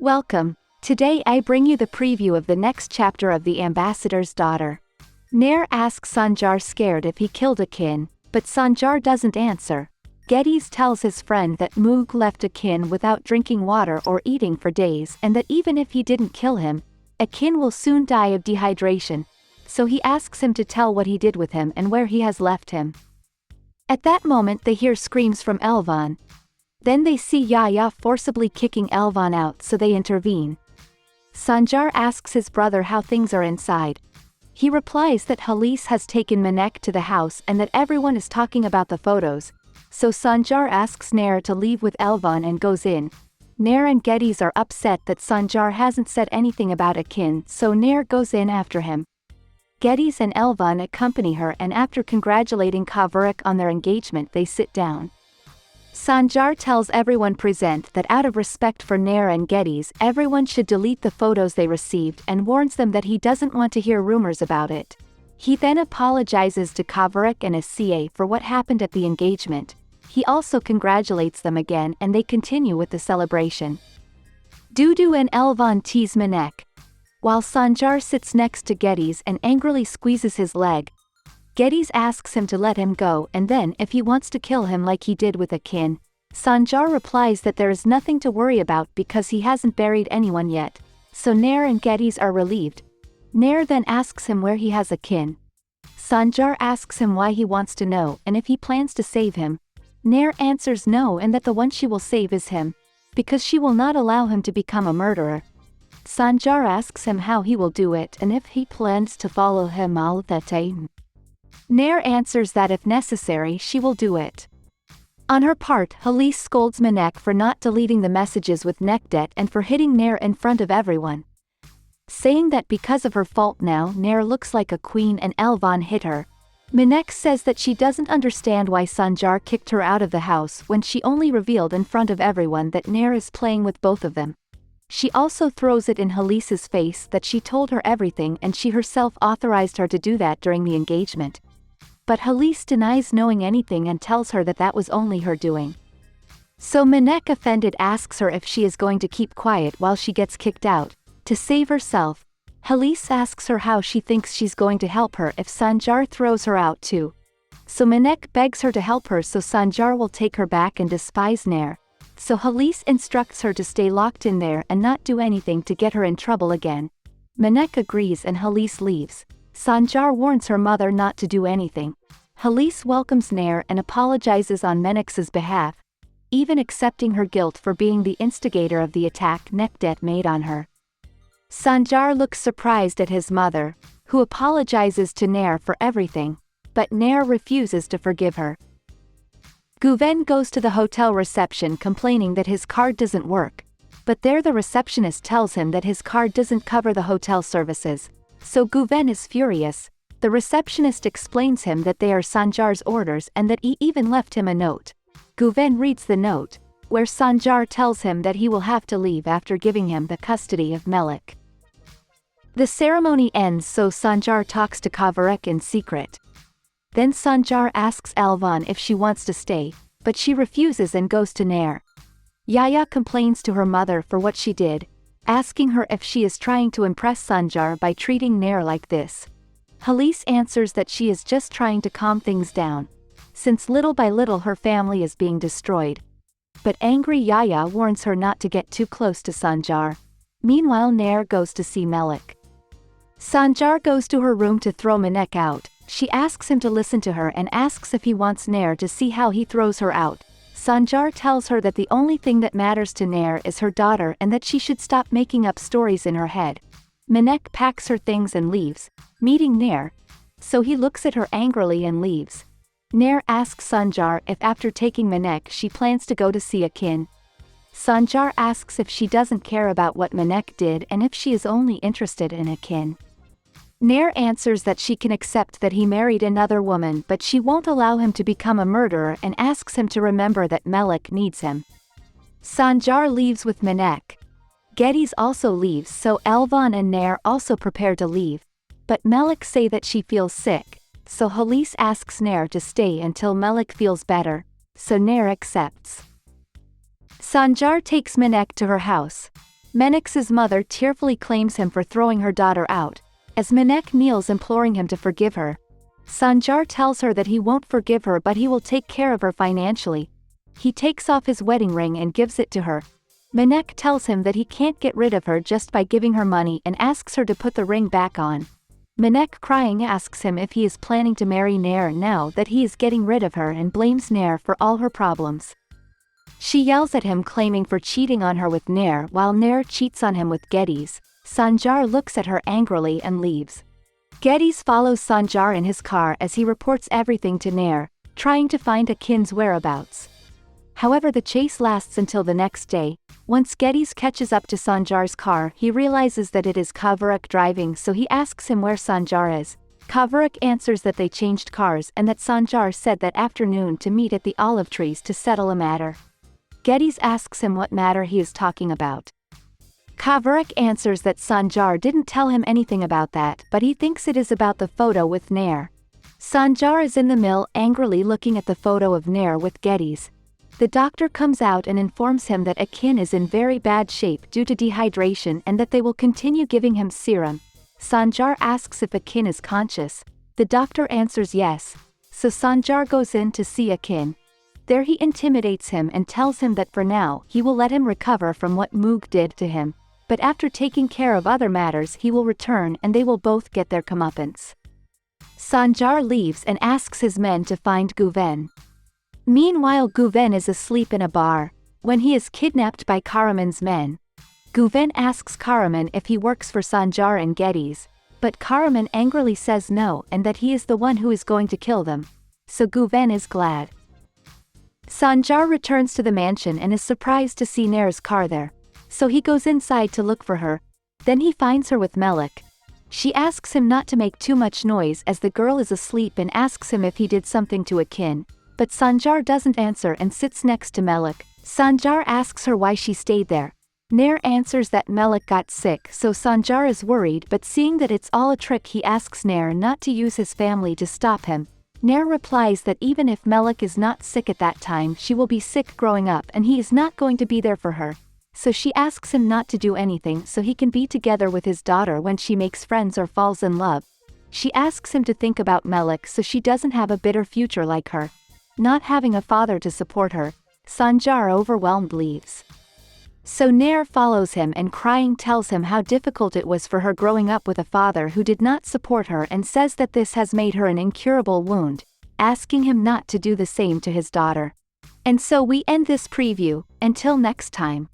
Welcome. Today I bring you the preview of the next chapter of The Ambassador's Daughter. Nair asks Sanjar scared if he killed Akin, but Sanjar doesn't answer. Geddes tells his friend that Moog left Akin without drinking water or eating for days and that even if he didn't kill him, Akin will soon die of dehydration, so he asks him to tell what he did with him and where he has left him. At that moment they hear screams from Elvan. Then they see Yaya forcibly kicking Elvan out, so they intervene. Sanjar asks his brother how things are inside. He replies that Halis has taken Manek to the house and that everyone is talking about the photos, so Sanjar asks Nair to leave with Elvan and goes in. Nair and Geddes are upset that Sanjar hasn't said anything about Akin, so Nair goes in after him. Geddes and Elvan accompany her, and after congratulating Kavurik on their engagement they sit down. Sanjar tells everyone present that out of respect for Nair and Geddes, everyone should delete the photos they received and warns them that he doesn't want to hear rumors about it. He then apologizes to Kavurik and Asiye for what happened at the engagement. He also congratulates them again and they continue with the celebration. Dudu and Elvan tease Manek. While Sanjar sits next to Geddes and angrily squeezes his leg, Geddes asks him to let him go and then if he wants to kill him like he did with Akin. Sanjar replies that there is nothing to worry about because he hasn't buried anyone yet, so Nair and Geddes are relieved. Nair then asks him where he has Akin. Sanjar asks him why he wants to know and if he plans to save him. Nair answers no and that the one she will save is him, because she will not allow him to become a murderer. Sanjar asks him how he will do it and if he plans to follow him all the time. Nair answers that if necessary she will do it. On her part, Halis scolds Manek for not deleting the messages with Nekdet and for hitting Nair in front of everyone, saying that because of her fault now Nair looks like a queen and Elvan hit her. Manek says that she doesn't understand why Sanjar kicked her out of the house when she only revealed in front of everyone that Nair is playing with both of them. She also throws it in Halis's face that she told her everything and she herself authorized her to do that during the engagement. But Halis denies knowing anything and tells her that that was only her doing. So Manek, offended, asks her if she is going to keep quiet while she gets kicked out. To save herself, Halis asks her how she thinks she's going to help her if Sanjar throws her out too. So Manek begs her to help her so Sanjar will take her back and despise Nair. So Halis instructs her to stay locked in there and not do anything to get her in trouble again. Manek agrees and Halis leaves. Sanjar warns her mother not to do anything. Halis welcomes Nair and apologizes on Menex's behalf, even accepting her guilt for being the instigator of the attack Nekdet made on her. Sanjar looks surprised at his mother, who apologizes to Nair for everything, but Nair refuses to forgive her. Guven goes to the hotel reception complaining that his card doesn't work, but there the receptionist tells him that his card doesn't cover the hotel services. So Guven is furious. The receptionist explains him that they are Sanjar's orders and that he even left him a note. Guven reads the note, where Sanjar tells him that he will have to leave after giving him the custody of Melik. The ceremony ends, so Sanjar talks to Kavurik in secret. Then Sanjar asks Elvan if she wants to stay, but she refuses and goes to Nair. Yaya complains to her mother for what she did, asking her if she is trying to impress Sanjar by treating Nair like this. Halis answers that she is just trying to calm things down, since little by little her family is being destroyed. But angry Yaya warns her not to get too close to Sanjar. Meanwhile Nair goes to see Melik. Sanjar goes to her room to throw Manek out. She asks him to listen to her and asks if he wants Nair to see how he throws her out. Sanjar tells her that the only thing that matters to Nair is her daughter and that she should stop making up stories in her head. Manek packs her things and leaves, meeting Nair, so he looks at her angrily and leaves. Nair asks Sanjar if after taking Manek she plans to go to see Akin. Sanjar asks if she doesn't care about what Manek did and if she is only interested in Akin. Nair answers that she can accept that he married another woman but she won't allow him to become a murderer and asks him to remember that Melik needs him. Sanjar leaves with Manek. Geddes also leaves, so Elvan and Nair also prepare to leave, but Melik say that she feels sick, so Halis asks Nair to stay until Melik feels better, so Nair accepts. Sanjar takes Manek to her house. Menek's mother tearfully claims him for throwing her daughter out, as Menek kneels imploring him to forgive her. Sanjar tells her that he won't forgive her but he will take care of her financially. He takes off his wedding ring and gives it to her. Menek tells him that he can't get rid of her just by giving her money and asks her to put the ring back on. Menek, crying, asks him if he is planning to marry Nair now that he is getting rid of her and blames Nair for all her problems. She yells at him claiming for cheating on her with Nair while Nair cheats on him with Geddes. Sanjar looks at her angrily and leaves. Geddes follows Sanjar in his car as he reports everything to Nair, trying to find Akin's whereabouts. However, the chase lasts until the next day. Once Geddes catches up to Sanjar's car, he realizes that it is Kavarak driving, so he asks him where Sanjar is. Kavarak answers that they changed cars and that Sanjar said that afternoon to meet at the olive trees to settle a matter. Geddes asks him what matter he is talking about. Kavarak answers that Sanjar didn't tell him anything about that, but he thinks it is about the photo with Nair. Sanjar is in the mill angrily looking at the photo of Nair with Geddes. The doctor comes out and informs him that Akin is in very bad shape due to dehydration and that they will continue giving him serum. Sanjar asks if Akin is conscious. The doctor answers yes, so Sanjar goes in to see Akin. There he intimidates him and tells him that for now he will let him recover from what Moog did to him, but after taking care of other matters he will return and they will both get their comeuppance. Sanjar leaves and asks his men to find Guven. Meanwhile, Guven is asleep in a bar, when he is kidnapped by Karaman's men. Guven asks Karaman if he works for Sanjar and Geddes, but Karaman angrily says no and that he is the one who is going to kill them, so Guven is glad. Sanjar returns to the mansion and is surprised to see Nair's car there, so he goes inside to look for her. Then he finds her with Melek. She asks him not to make too much noise as the girl is asleep and asks him if he did something to Akin, but Sanjar doesn't answer and sits next to Melek. Sanjar asks her why she stayed there. Nair answers that Melek got sick, so Sanjar is worried, but seeing that it's all a trick he asks Nair not to use his family to stop him. Nair replies that even if Melek is not sick at that time she will be sick growing up and he is not going to be there for her. So she asks him not to do anything so he can be together with his daughter when she makes friends or falls in love. She asks him to think about Melek so she doesn't have a bitter future like her. Not having a father to support her, Sanjar overwhelmed leaves. So Nair follows him and crying tells him how difficult it was for her growing up with a father who did not support her and says that this has made her an incurable wound, asking him not to do the same to his daughter. And so we end this preview, until next time.